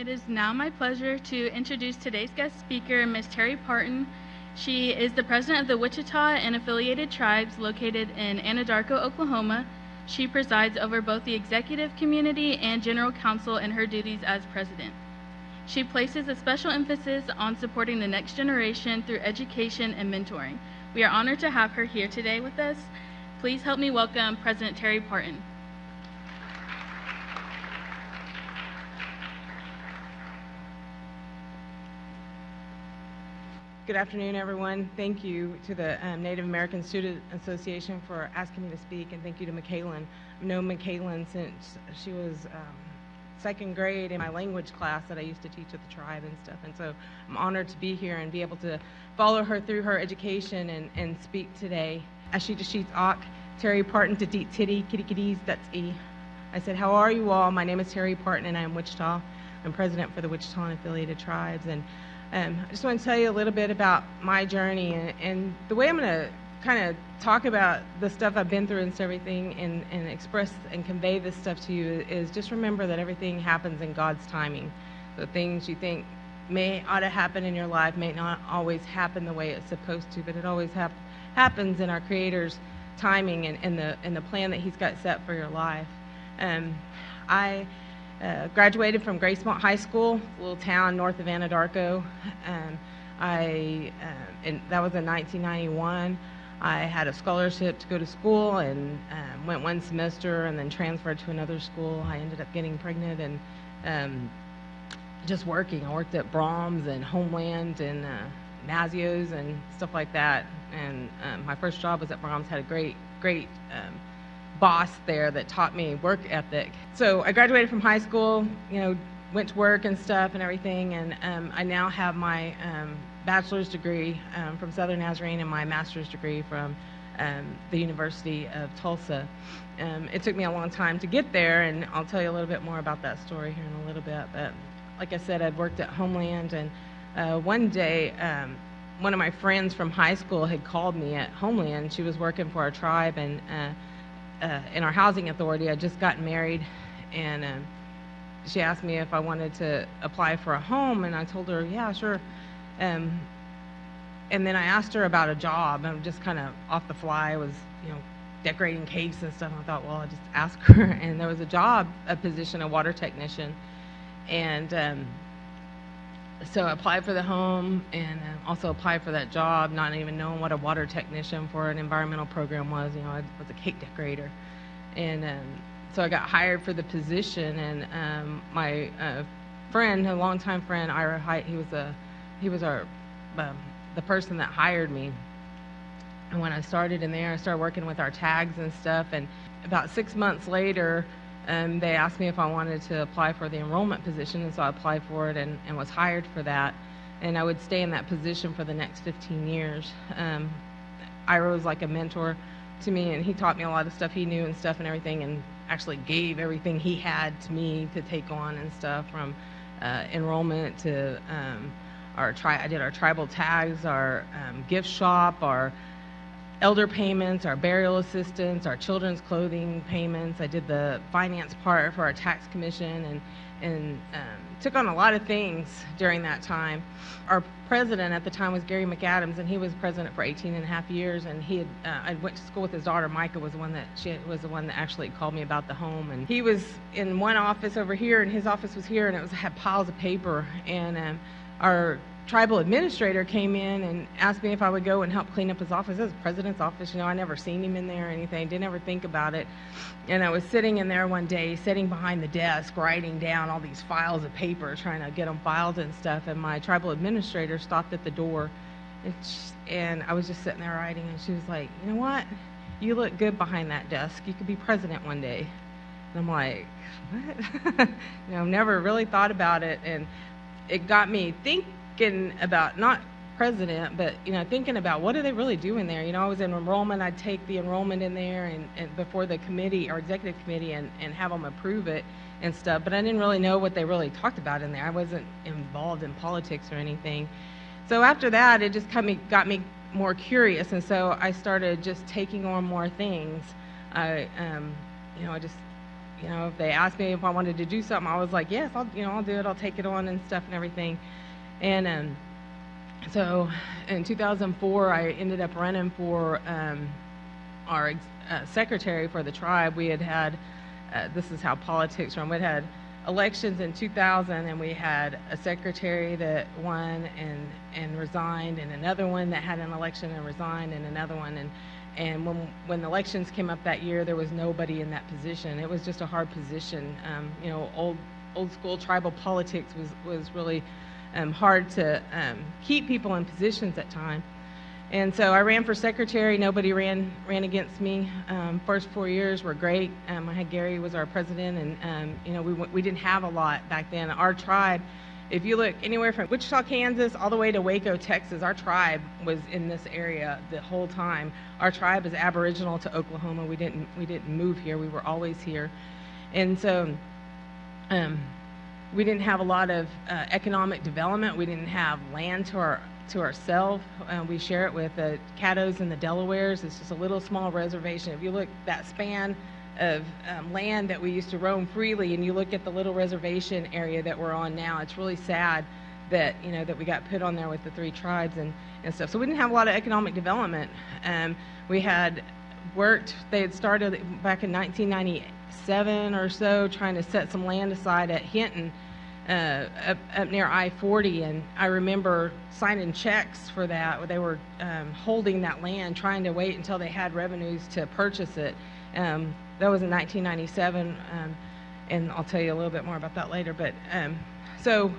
It is now my pleasure to introduce today's guest speaker, Ms. Terri Parton. She is the president of the Wichita and affiliated tribes located in Anadarko, Oklahoma. She presides over both the executive community and general council in her duties as president. She places a special emphasis on supporting the next generation through education and mentoring. We are honored to have her here today with us. Please help me welcome President Terri Parton. Good afternoon, everyone. Thank you to the Native American Student Association for asking me to speak, and thank you to Michaelin. I've known Michaelin since she was second grade in my language class that I used to teach at the tribe and stuff, and so I'm honored to be here and be able to follow her through her education and speak today. Ashita Sheets Ak, Terri Parton to Deet Titty, Kitty Kitties, that's E. I said, how are you all? My name is Terri Parton and I am Wichita. I'm president for the Wichita and affiliated tribes, and I just want to tell you a little bit about my journey and the way I'm going to kind of talk about the stuff I've been through and everything and express and convey this stuff to you is just remember that everything happens in God's timing. So things you think ought to happen in your life may not always happen the way it's supposed to, but it always happens in our Creator's timing and the plan that He's got set for your life. I graduated from Gracemont High School, a little town north of Anadarko. And that was in 1991. I had a scholarship to go to school and went one semester and then transferred to another school. I ended up getting pregnant and just working. I worked at Brahms and Homeland and Mazio's and stuff like that. And my first job was at Brahms. Had a great boss there that taught me work ethic. So I graduated from high school, went to work and stuff and everything, and I now have my bachelor's degree from Southern Nazarene and my master's degree from the University of Tulsa. It took me a long time to get there, and I'll tell you a little bit more about that story here in a little bit, but like I said, I'd worked at Homeland, and one day one of my friends from high school had called me at Homeland. She was working for our tribe and in our housing authority. I'd just gotten married, and she asked me if I wanted to apply for a home, and I told her, yeah, sure. And then I asked her about a job. I'm just kind of off the fly. I was, decorating cakes and stuff. And I thought, well, I'll just ask her. And there was a position, a water technician, and so I applied for the home and also applied for that job, not even knowing what a water technician for an environmental program was. I was a cake decorator. And so I got hired for the position, and my friend, a longtime friend, Ira Height, he was the person that hired me. And when I started in there, I started working with our tags and stuff, and about 6 months later, they asked me if I wanted to apply for the enrollment position, and so I applied for it and was hired for that. And I would stay in that position for the next 15 years. Ira was like a mentor to me, and he taught me a lot of stuff he knew and stuff and everything, and actually gave everything he had to me to take on and stuff, from enrollment to I did our tribal tags, our gift shop, our elder payments, our burial assistance, our children's clothing payments. I did the finance part for our tax commission and took on a lot of things during that time. Our president at the time was Gary McAdams, and he was president for 18 and a half years, and he had I went to school with his daughter. Micah was the one that actually called me about the home, and he was in one office over here and his office was here, and had piles of paper, and our tribal administrator came in and asked me if I would go and help clean up his office. It was the president's office. I never seen him in there or anything, didn't ever think about it. And I was sitting in there one day, sitting behind the desk, writing down all these files of paper, trying to get them filed and stuff, and my tribal administrator stopped at the door, and I was just sitting there writing, and she was like, you know what? You look good behind that desk. You could be president one day. And I'm like, what? I've never really thought about it, and it got me thinking about not president, but thinking about what are they really doing there. I was in enrollment. I'd take the enrollment in there and before the committee or executive committee and have them approve it and stuff, but I didn't really know what they really talked about in there. I wasn't involved in politics or anything. So after that, it just got me more curious, and so I started just taking on more things. I just if they asked me if I wanted to do something, I was like, yes, I'll do it. I'll take it on and stuff and everything. And so in 2004, I ended up running for our secretary for the tribe. We had this is how politics run. We had elections in 2000, and we had a secretary that won and resigned, and another one that had an election and resigned, and another one. And when the elections came up that year, there was nobody in that position. It was just a hard position. Old school tribal politics was really hard to keep people in positions at times. And so I ran for secretary. Nobody ran against me. First 4 years were great. I had Gary was our president, and we didn't have a lot back then. Our tribe, if you look anywhere from Wichita, Kansas, all the way to Waco, Texas, our tribe was in this area the whole time. Our tribe is aboriginal to Oklahoma. We didn't move here. We were always here, and so we didn't have a lot of economic development. We didn't have land to ourselves. We share it with the Caddos and the Delawares. It's just a little small reservation. If you look that span of land that we used to roam freely, and you look at the little reservation area that we're on now, it's really sad that that we got put on there with the 3 tribes and stuff. So we didn't have a lot of economic development. We had worked. They had started back in 1997 or so, trying to set some land aside at Hinton, up near I-40, and I remember signing checks for that. They were holding that land, trying to wait until they had revenues to purchase it. That was in 1997, and I'll tell you a little bit more about that later. But so,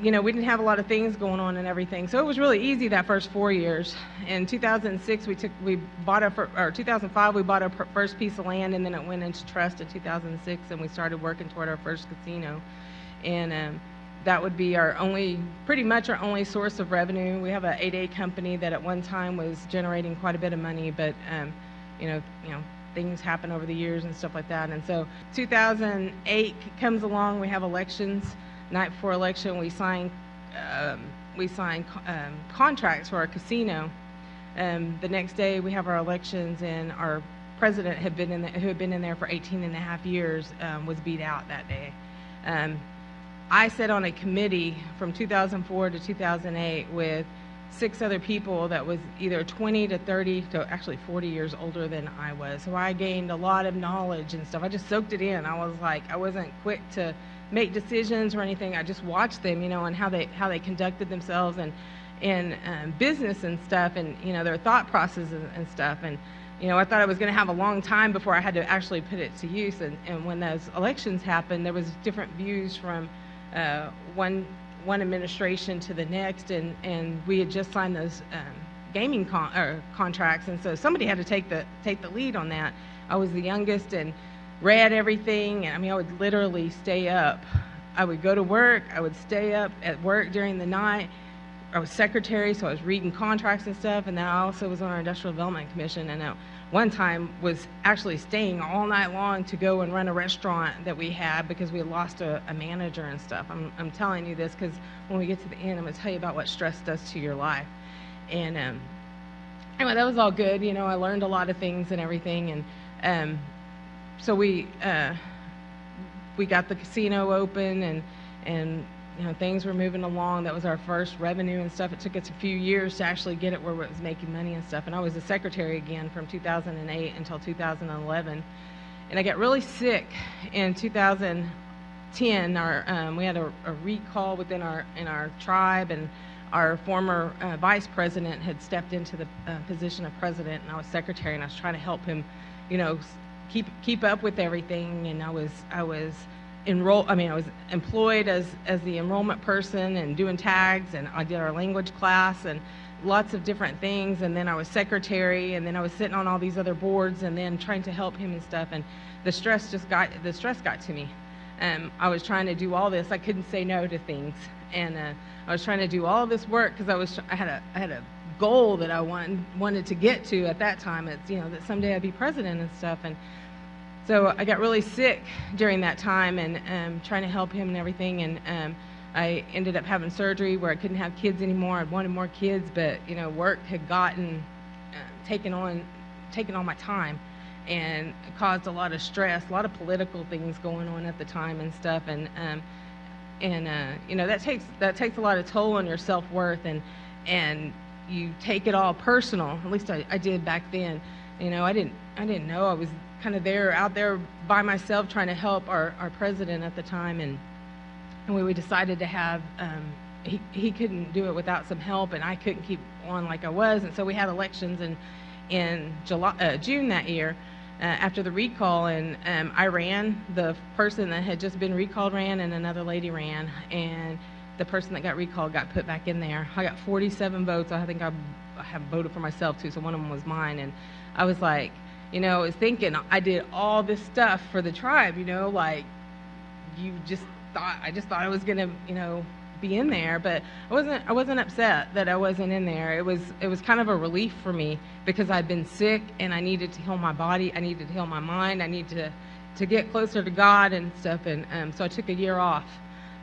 we didn't have a lot of things going on and everything, so it was really easy that first 4 years. In 2006, 2005, we bought our first piece of land, and then it went into trust in 2006, and we started working toward our first casino. And that would be pretty much our only source of revenue. We have an 8A company that at one time was generating quite a bit of money, but things happen over the years and stuff like that. And so 2008 comes along. We have elections. Night before election, we sign contracts for our casino. The next day, we have our elections, and our president who had been in there for 18 and a half years was beat out that day. I sat on a committee from 2004 to 2008 with 6 other people that was either 20 to 30 to actually 40 years older than I was. So I gained a lot of knowledge and stuff. I just soaked it in. I wasn't quick to make decisions or anything. I just watched them, and how they conducted themselves and in business and stuff, and their thought processes and stuff. And I thought I was going to have a long time before I had to actually put it to use. And when those elections happened, there was different views from one administration to the next, and we had just signed those gaming contracts, and so somebody had to take the lead on that. I was the youngest and read everything, and I would literally stay up. I would go to work. I would stay up at work during the night. I was secretary, so I was reading contracts and stuff, and then I also was on our Industrial Development Commission, and at one time was actually staying all night long to go and run a restaurant that we had because we had lost a manager and stuff. I'm telling you this because when we get to the end, I'm going to tell you about what stress does to your life. And anyway, that was all good. I learned a lot of things and everything, and so we got the casino open, and things were moving along. That was our first revenue and stuff. It took us a few years to actually get it where it was making money and stuff. And I was the secretary again from 2008 until 2011. And I got really sick in 2010. We had a recall within our tribe, and our former vice president had stepped into the position of president, and I was secretary, and I was trying to help him, keep up with everything. And I was employed as the enrollment person and doing tags, and I did our language class and lots of different things, and then I was secretary, and then I was sitting on all these other boards and then trying to help him and stuff, and the stress got to me. I was trying to do all this. I couldn't say no to things, and I was trying to do all this work because I had a goal that I wanted to get to at that time. It's that someday I'd be president and stuff. And so I got really sick during that time, and trying to help him and everything, and I ended up having surgery where I couldn't have kids anymore. I wanted more kids, but work had taken on my time, and caused a lot of stress, a lot of political things going on at the time and stuff, and you know, that takes a lot of toll on your self-worth, and you take it all personal. At least I did back then. You know, I didn't know. I was kind of out there by myself trying to help our president at the time, and we decided to have he couldn't do it without some help, and I couldn't keep on like I was, and so we had elections in June that year. After the recall, and I ran. The person that had just been recalled ran, and another lady ran, and the person that got recalled got put back in there. I got 47 votes. I think I have voted for myself too, so one of them was mine. And I was like, you know, I was thinking I did all this stuff for the tribe, you know, like I just thought I was gonna, you know, be in there, but I wasn't upset that I wasn't in there. It was kind of a relief for me, because I'd been sick and I needed to heal my body, I needed to heal my mind, I needed to get closer to God and stuff, and so I took a year off.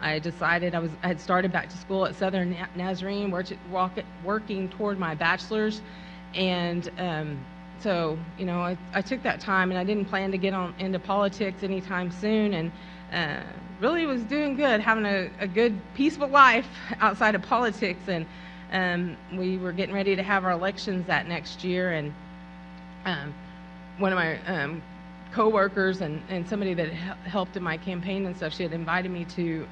I decided I had started back to school at Southern Nazarene, working toward my bachelor's, and so, you know, I took that time, and I didn't plan to get into politics anytime soon, and really was doing good, having a good, peaceful life outside of politics, and we were getting ready to have our elections that next year, and one of my co-workers and somebody that helped in my campaign and stuff, she had invited me to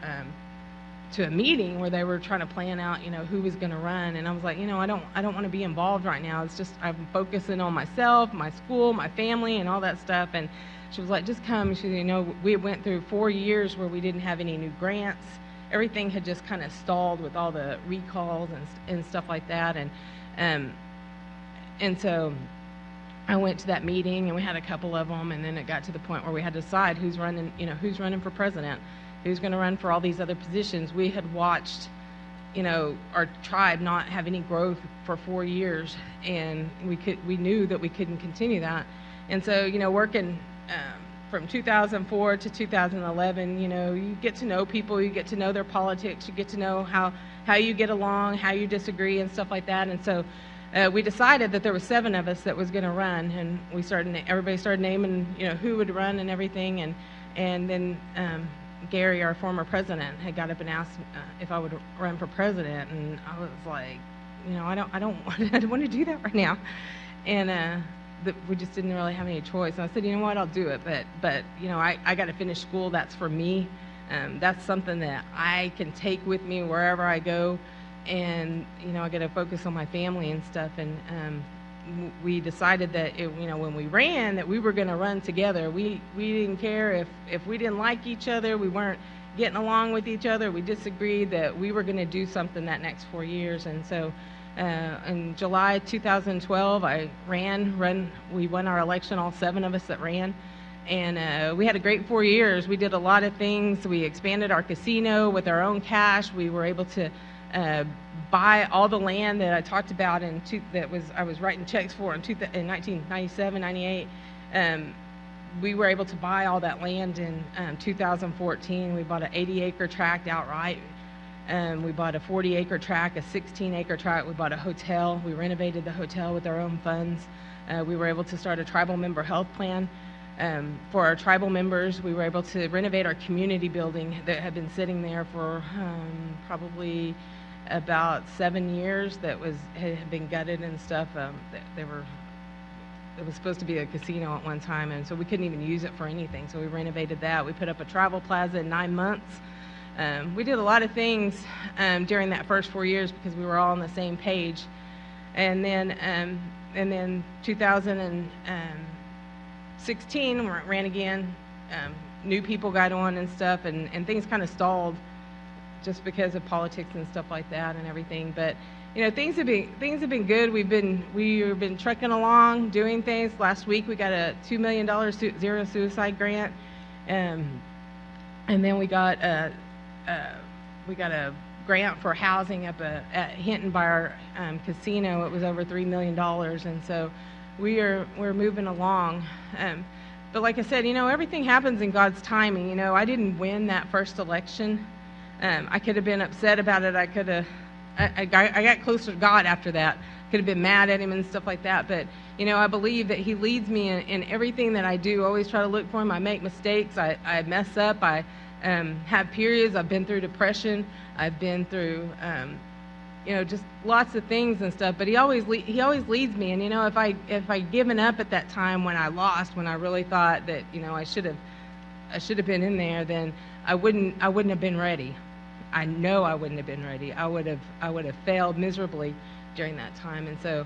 a meeting where they were trying to plan out, you know, who was going to run, and I was like, you know, I don't want to be involved right now. It's just I'm focusing on myself, my school, my family, and all that stuff. And she was like, just come. She said, you know, we went through 4 years where we didn't have any new grants. Everything had just kind of stalled with all the recalls and stuff like that. And so I went to that meeting, and we had a couple of them, and then it got to the point where we had to decide who's running for president, who's going to run for all these other positions. We had watched, you know, our tribe not have any growth for 4 years, and we knew that we couldn't continue that. And so, you know, working from 2004 to 2011, you know, you get to know people, you get to know their politics, you get to know how you get along, how you disagree, and stuff like that. And so we decided that there were 7 of us that was going to run, and everybody started naming, you know, who would run and everything, and then Gary, our former president, had got up and asked if I would run for president, and I was like, you know, I don't want to do that right now, and we just didn't really have any choice. And I said, you know what, I'll do it, but you know, I got to finish school. That's for me. That's something that I can take with me wherever I go, and you know, I got to focus on my family and stuff. And we decided that you know, when we ran, that we were going to run together. We didn't care if we didn't like each other, we weren't getting along with each other, we disagreed, that we were going to do something that next 4 years. And so in July 2012, I ran. We won our election, all 7 of us that ran, and we had a great 4 years. We did a lot of things. We expanded our casino with our own cash. We were able to buy all the land that I talked about I was writing checks for in 1997, 98. We were able to buy all that land in 2014. We bought an 80-acre tract outright. We bought a 40-acre tract, a 16-acre tract. We bought a hotel. We renovated the hotel with our own funds. We were able to start a tribal member health plan. For our tribal members, we were able to renovate our community building that had been sitting there for probably about 7 years, that had been gutted and stuff. It was supposed to be a casino at one time, and so we couldn't even use it for anything. So we renovated that. We put up a travel plaza in 9 months. We did a lot of things during that first 4 years because we were all on the same page. And then 2016, ran again. New people got on and stuff, and things kind of stalled just because of politics and stuff like that and everything. But you know, things have been good. We've been trucking along, doing things. Last week we got a $2 million zero suicide grant, and then we got a grant for housing up at Hinton by our casino. It was over $3 million, and so we're moving along. But like I said, you know, everything happens in God's timing. You know, I didn't win that first election. I could have been upset about it. I got closer to God after that, could have been mad at him and stuff like that. But, you know, I believe that he leads me in everything that I do. I always try to look for him. I make mistakes. I mess up. I have periods. I've been through depression. I've been through, you know, just lots of things and stuff. But he always leads me. And, you know, if I given up at that time when I lost, when I really thought that, you know, I should have been in there, then I wouldn't have been ready. I know I wouldn't have been ready. I would have failed miserably during that time. And so,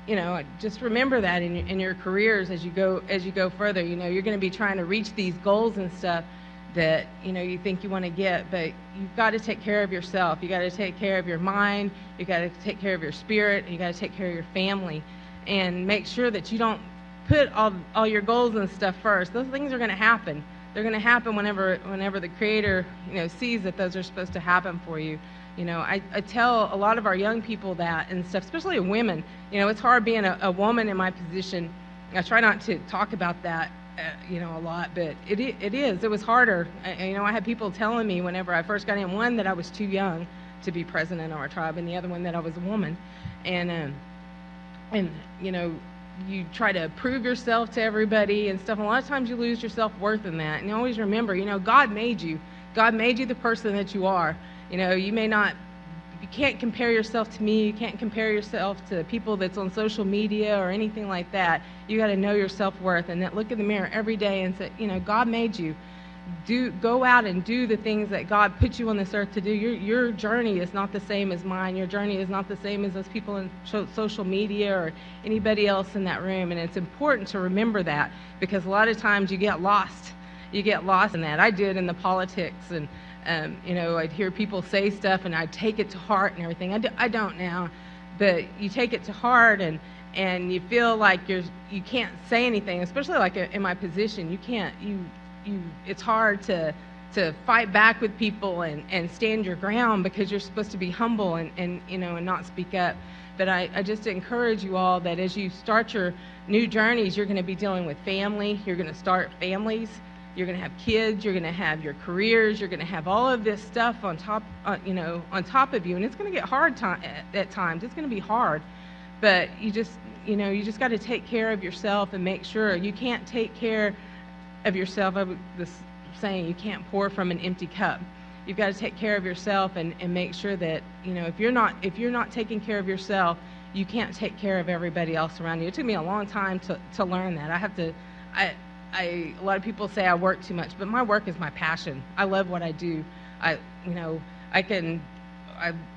you know, just remember that in your careers as you go further. You know, you're going to be trying to reach these goals and stuff that, you know, you think you want to get, but you've got to take care of yourself. You got to take care of your mind. You got to take care of your spirit. You got to take care of your family, and make sure that you don't put all your goals and stuff first. Those things are going to happen. They're going to happen whenever the Creator, you know, sees that those are supposed to happen for you. You know, I tell a lot of our young people that and stuff, especially women. You know, it's hard being a woman in my position. I try not to talk about that, you know, a lot, but it is. It was harder. You know, I had people telling me whenever I first got in, one, that I was too young to be president of our tribe, and the other one that I was a woman. And you know, you try to prove yourself to everybody and stuff. And a lot of times you lose your self-worth in that. And you always remember, you know, God made you. God made you the person that you are. You know, you can't compare yourself to me. You can't compare yourself to people that's on social media or anything like that. You got to know your self-worth and look in the mirror every day and say, you know, God made you. Go out and do the things that God put you on this earth to do. Your journey is not the same as mine. Your journey is not the same as those people in social media or anybody else in that room. And it's important to remember that, because a lot of times you get lost. You get lost in that. I did in the politics, and you know, I'd hear people say stuff and I'd take it to heart and everything. I don't now, but you take it to heart, and you feel like you can't say anything, especially like in my position. It's hard to fight back with people and stand your ground, because you're supposed to be humble and you know, and not speak up. But I just encourage you all that as you start your new journeys, you're going to be dealing with family. You're going to start families. You're going to have kids. You're going to have your careers. You're going to have all of this stuff on top, you know, on top of you, and it's going to get hard at times. It's going to be hard, but you just got to take care of yourself and make sure. You can't take care of yourself. This saying, you can't pour from an empty cup. You've got to take care of yourself and make sure that, you know, if you're not taking care of yourself, you can't take care of everybody else around you. It took me a long time to learn that. A lot of people say I work too much, but my work is my passion. I love what I do. I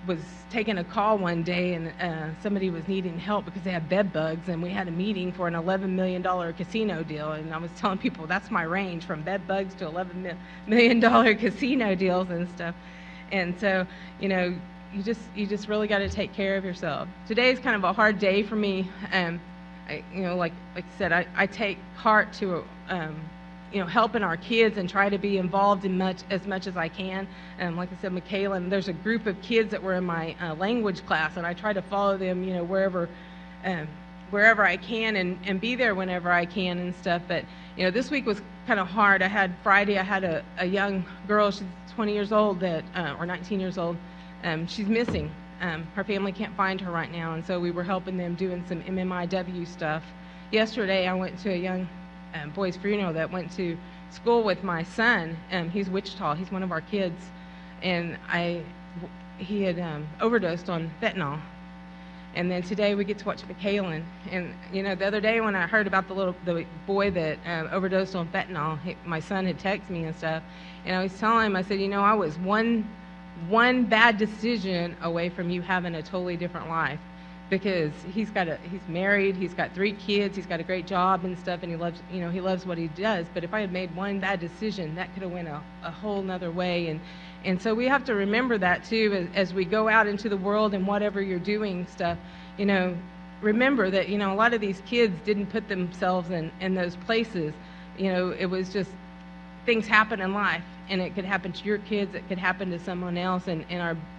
was taking a call one day, and somebody was needing help because they had bed bugs, and we had a meeting for an $11 million casino deal, and I was telling people that's my range, from bed bugs to $11 million casino deals and stuff. And so, you know, you just really got to take care of yourself. Today is kind of a hard day for me. You know, like I said, I take heart to you know, helping our kids and try to be involved in as much as I can. Like I said, Michaela, and there's a group of kids that were in my language class, and I try to follow them, you know, wherever I can, and be there whenever I can and stuff. But, you know, this week was kind of hard. Friday I had a young girl, she's 20 years old, or 19 years old. She's missing. Her family can't find her right now, and so we were helping them doing some MMIW stuff. Yesterday I went to a young boy's funeral that went to school with my son. He's Wichita. He's one of our kids, and he had overdosed on fentanyl. And then today we get to watch Michaela. And you know, the other day when I heard about the boy that overdosed on fentanyl, my son had texted me and stuff, and I was telling him, I said, you know, I was one bad decision away from you having a totally different life. Because he's married, he's got 3 kids, he's got a great job and stuff, and he loves what he does. But if I had made one bad decision, that could have went a whole nother way. And so we have to remember that too, as we go out into the world and whatever you're doing stuff. You know, remember that, you know, a lot of these kids didn't put themselves in those places. You know, it was just things happen in life, and it could happen to your kids, it could happen to someone else, and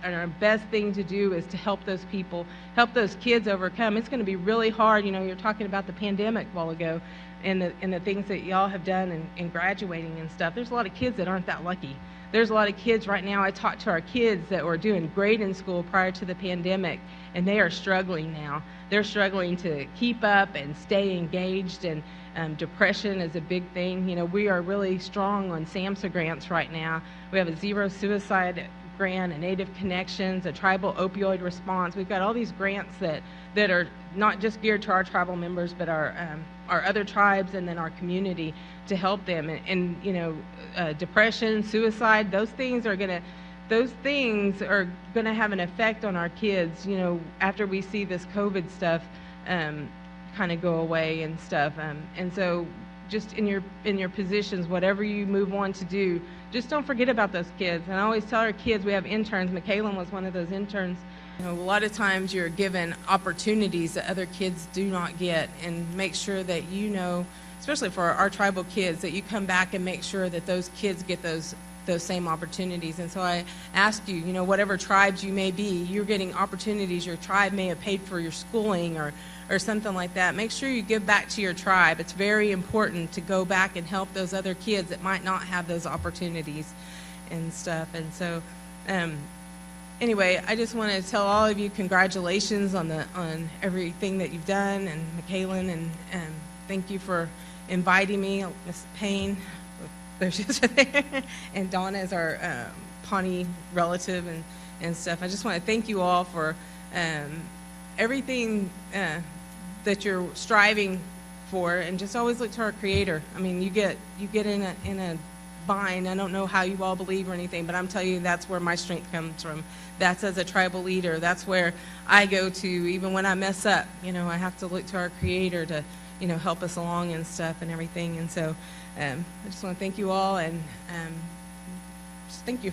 our best thing to do is to help those people, help those kids overcome. It's going to be really hard. You know, you're talking about the pandemic a while ago. and the things that y'all have done in graduating and stuff. There's a lot of kids that aren't that lucky. There's a lot of kids right now. I talked to our kids that were doing great in school prior to the pandemic, and they are struggling now. They're struggling to keep up and stay engaged, and depression is a big thing. You know, we are really strong on SAMHSA grants right now. We have a zero suicide grant, a Native Connections, a tribal opioid response. We've got all these grants that are not just geared to our tribal members, but our other tribes and then our community to help them. And you know, depression, suicide, those things are gonna have an effect on our kids, you know, after we see this COVID stuff kind of go away and stuff. And so just in your positions, whatever you move on to do, just don't forget about those kids. And I always tell our kids, we have interns. McKaylin was one of those interns. You know, a lot of times you're given opportunities that other kids do not get, and make sure that you know, especially for our tribal kids, that you come back and make sure that those kids get those same opportunities. And so I ask you, you know, whatever tribes you may be, you're getting opportunities. Your tribe may have paid for your schooling or something like that. Make sure you give back to your tribe. It's very important to go back and help those other kids that might not have those opportunities and stuff. And so anyway, I just want to tell all of you congratulations on everything that you've done, and McKaylin, and thank you for inviting me. Miss Payne, there she is right there, and Donna is our Pawnee relative and stuff. I just want to thank you all for everything that you're striving for, and just always look to our Creator. I mean, you get in a bind. I don't know how you all believe or anything, but I'm telling you, that's where my strength comes from. That's as a tribal leader. That's where I go to, even when I mess up. You know, I have to look to our Creator to, you know, help us along and stuff and everything. And so I just want to thank you all, and just thank you.